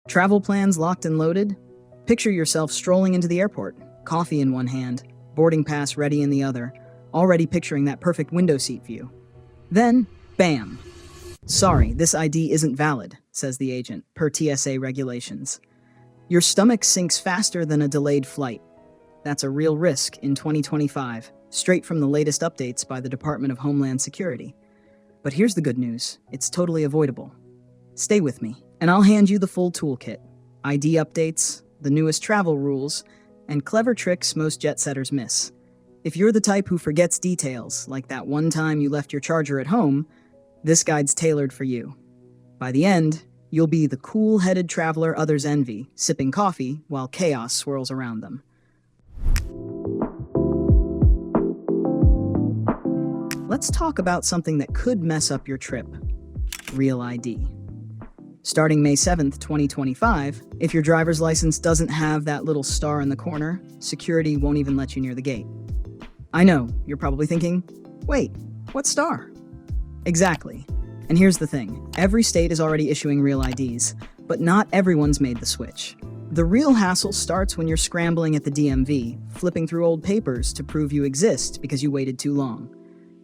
Travel plans locked and loaded? Picture yourself strolling into the airport, coffee in one hand, boarding pass ready in the other, already picturing that perfect window seat view. Then, bam! Sorry, this ID isn't valid, says the agent, per TSA regulations. Your stomach sinks faster than a delayed flight. That's a real risk in 2025, straight from the latest updates by the Department of Homeland Security. But here's the good news, it's totally avoidable. Stay with me, and I'll hand you the full toolkit. ID updates, the newest travel rules, and clever tricks most jet setters miss. If you're the type who forgets details, like that one time you left your charger at home, this guide's tailored for you. By the end, you'll be the cool-headed traveler others envy, sipping coffee while chaos swirls around them. Let's talk about something that could mess up your trip: Real ID. Starting May 7th, 2025, if your driver's license doesn't have that little star in the corner, security won't even let you near the gate. I know, you're probably thinking, wait, what star? Exactly. And here's the thing, every state is already issuing real IDs, but not everyone's made the switch. The real hassle starts when you're scrambling at the DMV, flipping through old papers to prove you exist because you waited too long.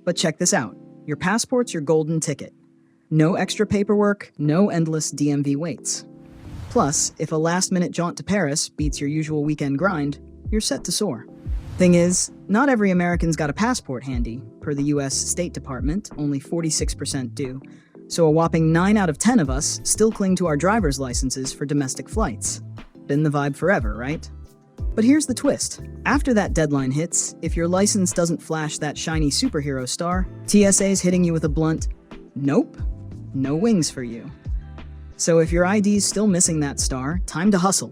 But check this out, your passport's your golden ticket. No extra paperwork, no endless DMV waits. Plus, if a last-minute jaunt to Paris beats your usual weekend grind, you're set to soar. Thing is, not every American's got a passport handy. Per the US State Department, only 46% do. So a whopping 9 out of 10 of us still cling to our driver's licenses for domestic flights. Been the vibe forever, right? But here's the twist. After that deadline hits, if your license doesn't flash that shiny superhero star, TSA's hitting you with a blunt, nope, no wings for you. So if your ID's still missing that star, time to hustle.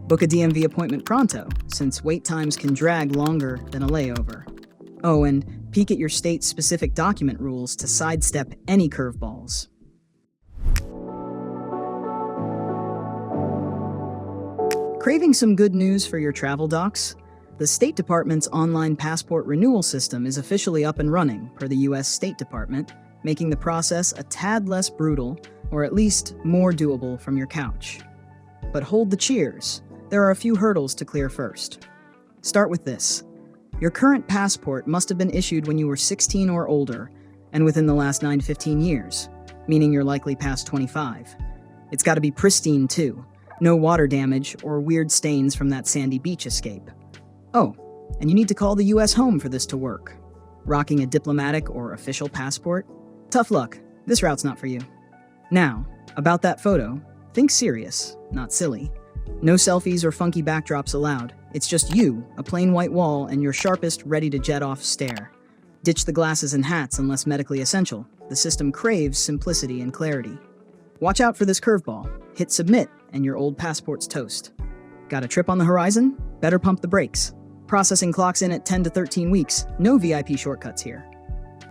Book a DMV appointment pronto, since wait times can drag longer than a layover. Oh, and peek at your state's specific document rules to sidestep any curveballs. Craving some good news for your travel docs? The State Department's online passport renewal system is officially up and running, per the US State Department, making the process a tad less brutal, or at least more doable from your couch. But hold the cheers. There are a few hurdles to clear first. Start with this. Your current passport must have been issued when you were 16 or older, and within the last 9 to 15 years, meaning you're likely past 25. It's got to be pristine too. No water damage or weird stains from that sandy beach escape. Oh, and you need to call the US home for this to work. Rocking a diplomatic or official passport? Tough luck, this route's not for you. Now, about that photo, think serious, not silly. No selfies or funky backdrops allowed. It's just you, a plain white wall, and your sharpest, ready-to-jet-off stare. Ditch the glasses and hats unless medically essential. The system craves simplicity and clarity. Watch out for this curveball. Hit submit, and your old passport's toast. Got a trip on the horizon? Better pump the brakes. Processing clocks in at 10 to 13 weeks. No VIP shortcuts here.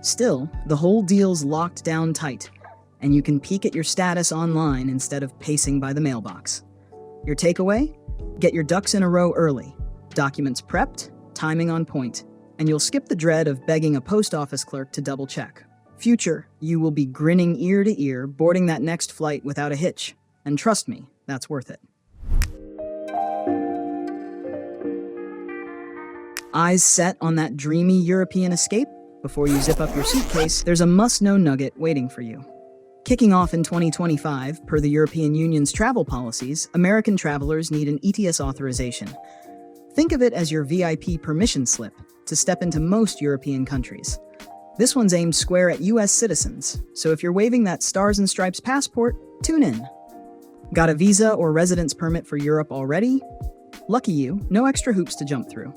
Still, the whole deal's locked down tight, and you can peek at your status online instead of pacing by the mailbox. Your takeaway? Get your ducks in a row early. Documents prepped, timing on point, and you'll skip the dread of begging a post office clerk to double check. Future, you will be grinning ear to ear, boarding that next flight without a hitch. And trust me, that's worth it. Eyes set on that dreamy European escape? Before you zip up your suitcase, there's a must-know nugget waiting for you. Kicking off in 2025, per the European Union's travel policies, American travelers need an ETIAS authorization. Think of it as your VIP permission slip to step into most European countries. This one's aimed square at US citizens, so if you're waving that Stars and Stripes passport, tune in. Got a visa or residence permit for Europe already? Lucky you, no extra hoops to jump through.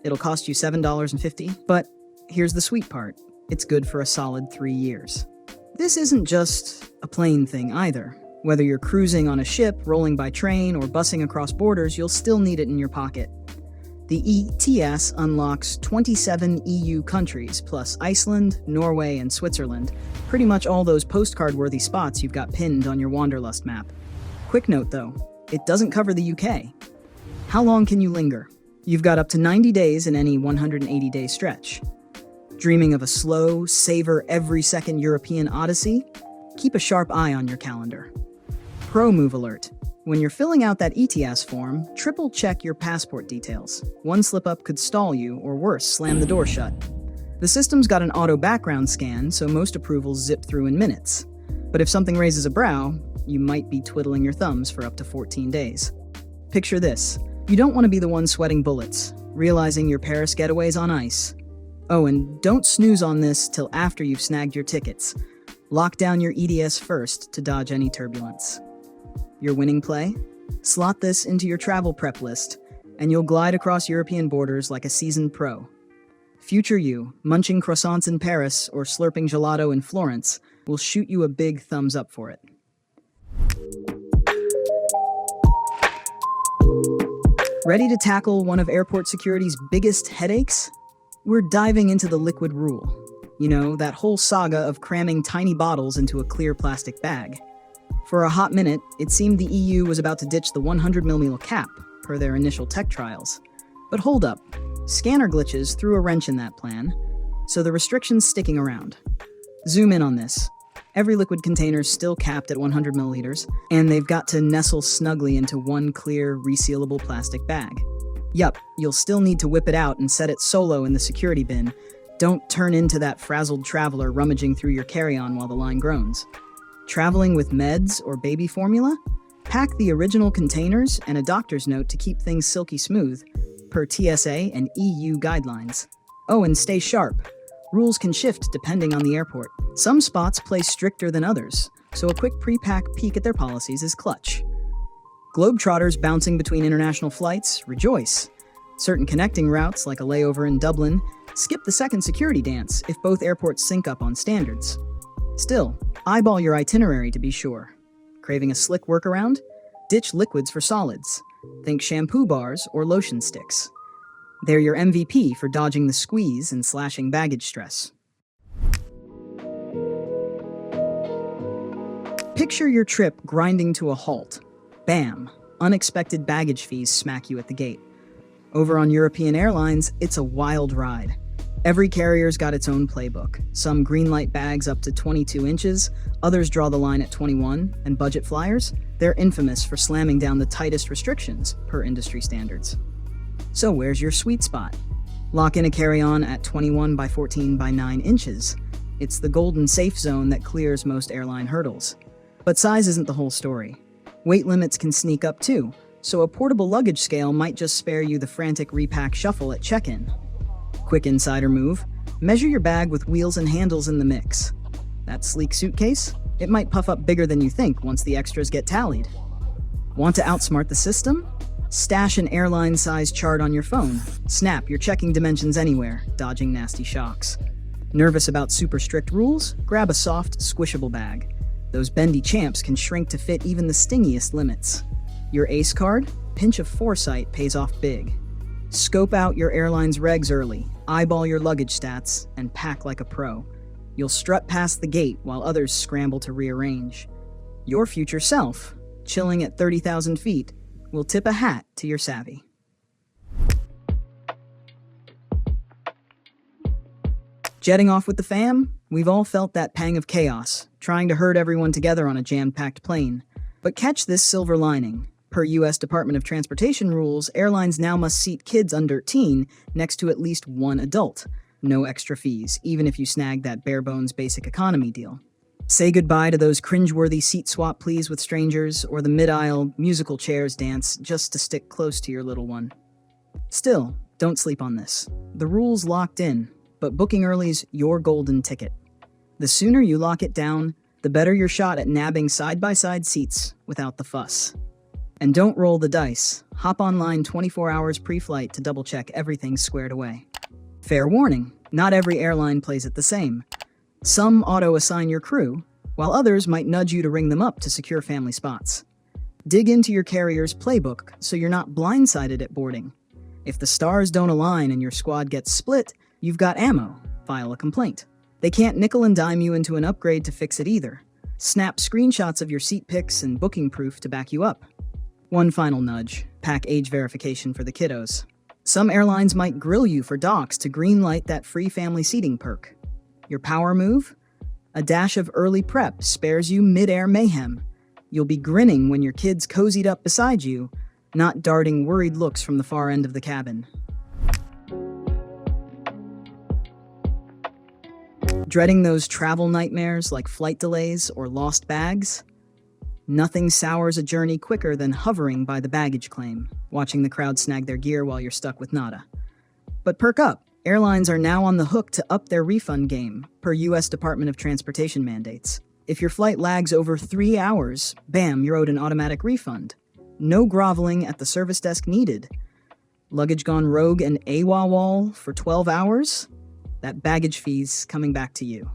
It'll cost you $7.50, but here's the sweet part. It's good for a solid 3 years. This isn't just a plane thing either. Whether you're cruising on a ship, rolling by train, or bussing across borders, you'll still need it in your pocket. The ETIAS unlocks 27 EU countries, plus Iceland, Norway, and Switzerland. Pretty much all those postcard-worthy spots you've got pinned on your Wanderlust map. Quick note though, it doesn't cover the UK. How long can you linger? You've got up to 90 days in any 180-day stretch. Dreaming of a slow, savor every second European odyssey? Keep a sharp eye on your calendar. Pro move alert. When you're filling out that ETIAS form, triple check your passport details. One slip-up could stall you, or worse, slam the door shut. The system's got an auto background scan, so most approvals zip through in minutes. But if something raises a brow, you might be twiddling your thumbs for up to 14 days. Picture this. You don't want to be the one sweating bullets, realizing your Paris getaway's on ice. Oh, and don't snooze on this till after you've snagged your tickets. Lock down your ETIAS first to dodge any turbulence. Your winning play? Slot this into your travel prep list, and you'll glide across European borders like a seasoned pro. Future you, munching croissants in Paris or slurping gelato in Florence, will shoot you a big thumbs up for it. Ready to tackle one of airport security's biggest headaches? We're diving into the liquid rule. You know, that whole saga of cramming tiny bottles into a clear plastic bag. For a hot minute, it seemed the EU was about to ditch the 100ml cap, per their initial tech trials. But hold up. Scanner glitches threw a wrench in that plan, so the restriction's sticking around. Zoom in on this. Every liquid container's still capped at 100 milliliters, and they've got to nestle snugly into one clear, resealable plastic bag. Yup, you'll still need to whip it out and set it solo in the security bin. Don't turn into that frazzled traveler rummaging through your carry-on while the line groans. Traveling with meds or baby formula? Pack the original containers and a doctor's note to keep things silky smooth, per TSA and EU guidelines. Oh, and stay sharp. Rules can shift depending on the airport. Some spots play stricter than others, so a quick pre-pack peek at their policies is clutch. Globetrotters bouncing between international flights, rejoice. Certain connecting routes, like a layover in Dublin, skip the second security dance if both airports sync up on standards. Still, eyeball your itinerary to be sure. Craving a slick workaround? Ditch liquids for solids. Think shampoo bars or lotion sticks. They're your MVP for dodging the squeeze and slashing baggage stress. Picture your trip grinding to a halt. Bam! Unexpected baggage fees smack you at the gate. Over on European Airlines, it's a wild ride. Every carrier's got its own playbook. Some greenlight bags up to 22 inches, others draw the line at 21, and budget flyers, they're infamous for slamming down the tightest restrictions per industry standards. So where's your sweet spot? Lock in a carry-on at 21 by 14 by 9 inches. It's the golden safe zone that clears most airline hurdles. But size isn't the whole story. Weight limits can sneak up too, so a portable luggage scale might just spare you the frantic repack shuffle at check-in. Quick insider move, measure your bag with wheels and handles in the mix. That sleek suitcase? It might puff up bigger than you think once the extras get tallied. Want to outsmart the system? Stash an airline-size chart on your phone. Snap your checking dimensions anywhere, dodging nasty shocks. Nervous about super strict rules? Grab a soft, squishable bag. Those bendy champs can shrink to fit even the stingiest limits. Your ACE card? Pinch of foresight pays off big. Scope out your airline's regs early, eyeball your luggage stats, and pack like a pro. You'll strut past the gate while others scramble to rearrange. Your future self, chilling at 30,000 feet, will tip a hat to your savvy. Jetting off with the fam? We've all felt that pang of chaos, trying to herd everyone together on a jam-packed plane. But catch this silver lining. Per U.S. Department of Transportation rules, airlines now must seat kids under 13 next to at least one adult. No extra fees, even if you snag that bare-bones basic economy deal. Say goodbye to those cringeworthy seat swap pleas with strangers or the mid-aisle musical chairs dance just to stick close to your little one. Still, don't sleep on this. The rule's locked in, but booking early's your golden ticket. The sooner you lock it down, the better your shot at nabbing side-by-side seats without the fuss. And don't roll the dice. Hop online 24 hours pre-flight to double-check everything's squared away. Fair warning, not every airline plays it the same. Some auto-assign your crew, while others might nudge you to ring them up to secure family spots. Dig into your carrier's playbook so you're not blindsided at boarding. If the stars don't align and your squad gets split, you've got ammo. File a complaint. They can't nickel and dime you into an upgrade to fix it either. Snap screenshots of your seat pics and booking proof to back you up. One final nudge, pack age verification for the kiddos. Some airlines might grill you for docs to greenlight that free family seating perk. Your power move? A dash of early prep spares you mid-air mayhem. You'll be grinning when your kid's cozied up beside you, not darting worried looks from the far end of the cabin. Dreading those travel nightmares like flight delays or lost bags? Nothing sours a journey quicker than hovering by the baggage claim, watching the crowd snag their gear while you're stuck with nada. But perk up, airlines are now on the hook to up their refund game, per U.S. Department of Transportation mandates. If your flight lags over 3 hours, bam, you're owed an automatic refund. No groveling at the service desk needed. Luggage gone rogue and AWOL for 12 hours? That baggage fee's coming back to you.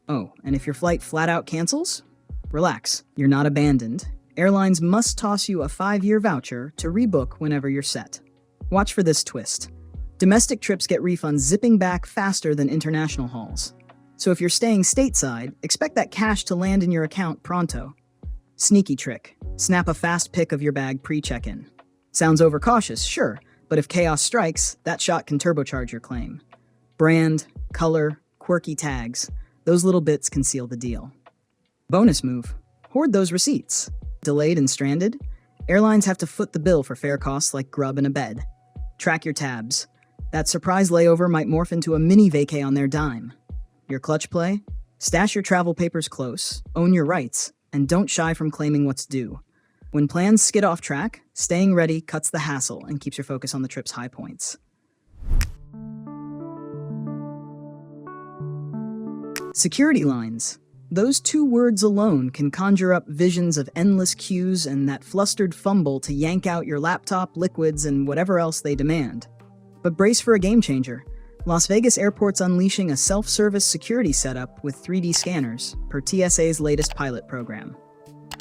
Oh, and if your flight flat out cancels? Relax, you're not abandoned. Airlines must toss you a 5-year voucher to rebook whenever you're set. Watch for this twist. Domestic trips get refunds zipping back faster than international hauls. So if you're staying stateside, expect that cash to land in your account pronto. Sneaky trick. Snap a fast pic of your bag pre-check-in. Sounds overcautious, sure, but if chaos strikes, that shot can turbocharge your claim. Brand, color, quirky tags, those little bits can seal the deal. Bonus move. Hoard those receipts. Delayed and stranded? Airlines have to foot the bill for fare costs like grub and a bed. Track your tabs. That surprise layover might morph into a mini vacay on their dime. Your clutch play? Stash your travel papers close, own your rights, and don't shy from claiming what's due. When plans skid off track, staying ready cuts the hassle and keeps your focus on the trip's high points. Security lines. Those 2 words alone can conjure up visions of endless queues and that flustered fumble to yank out your laptop, liquids, and whatever else they demand. But brace for a game changer. Las Vegas Airport's unleashing a self-service security setup with 3D scanners, per TSA's latest pilot program.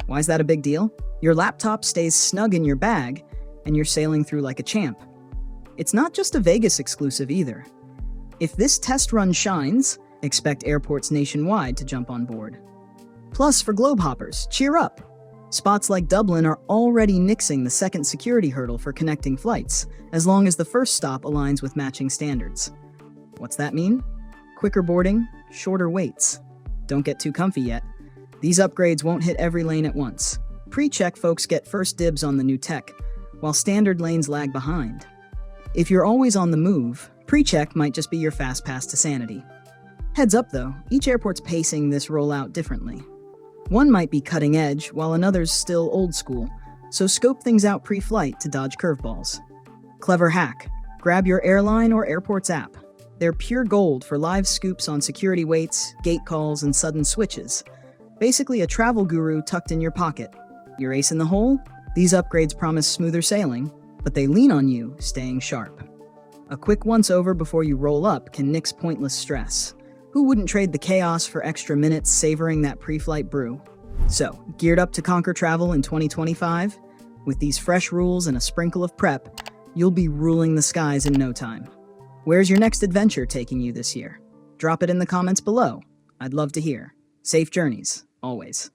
Why is that a big deal? Your laptop stays snug in your bag, and you're sailing through like a champ. It's not just a Vegas exclusive either. If this test run shines, expect airports nationwide to jump on board. Plus, for Globehoppers, cheer up! Spots like Dublin are already nixing the second security hurdle for connecting flights, as long as the first stop aligns with matching standards. What's that mean? Quicker boarding, shorter waits. Don't get too comfy yet. These upgrades won't hit every lane at once. Pre-check folks get first dibs on the new tech, while standard lanes lag behind. If you're always on the move, pre-check might just be your fast pass to sanity. Heads up though, each airport's pacing this rollout differently. One might be cutting edge, while another's still old school, so scope things out pre-flight to dodge curveballs. Clever hack. Grab your airline or airport's app. They're pure gold for live scoops on security waits, gate calls, and sudden switches. Basically a travel guru tucked in your pocket. You're ace in the hole? These upgrades promise smoother sailing, but they lean on you staying sharp. A quick once-over before you roll up can nix pointless stress. Who wouldn't trade the chaos for extra minutes savoring that pre-flight brew? So, geared up to conquer travel in 2025? With these fresh rules and a sprinkle of prep, you'll be ruling the skies in no time. Where's your next adventure taking you this year? Drop it in the comments below. I'd love to hear. Safe journeys, always.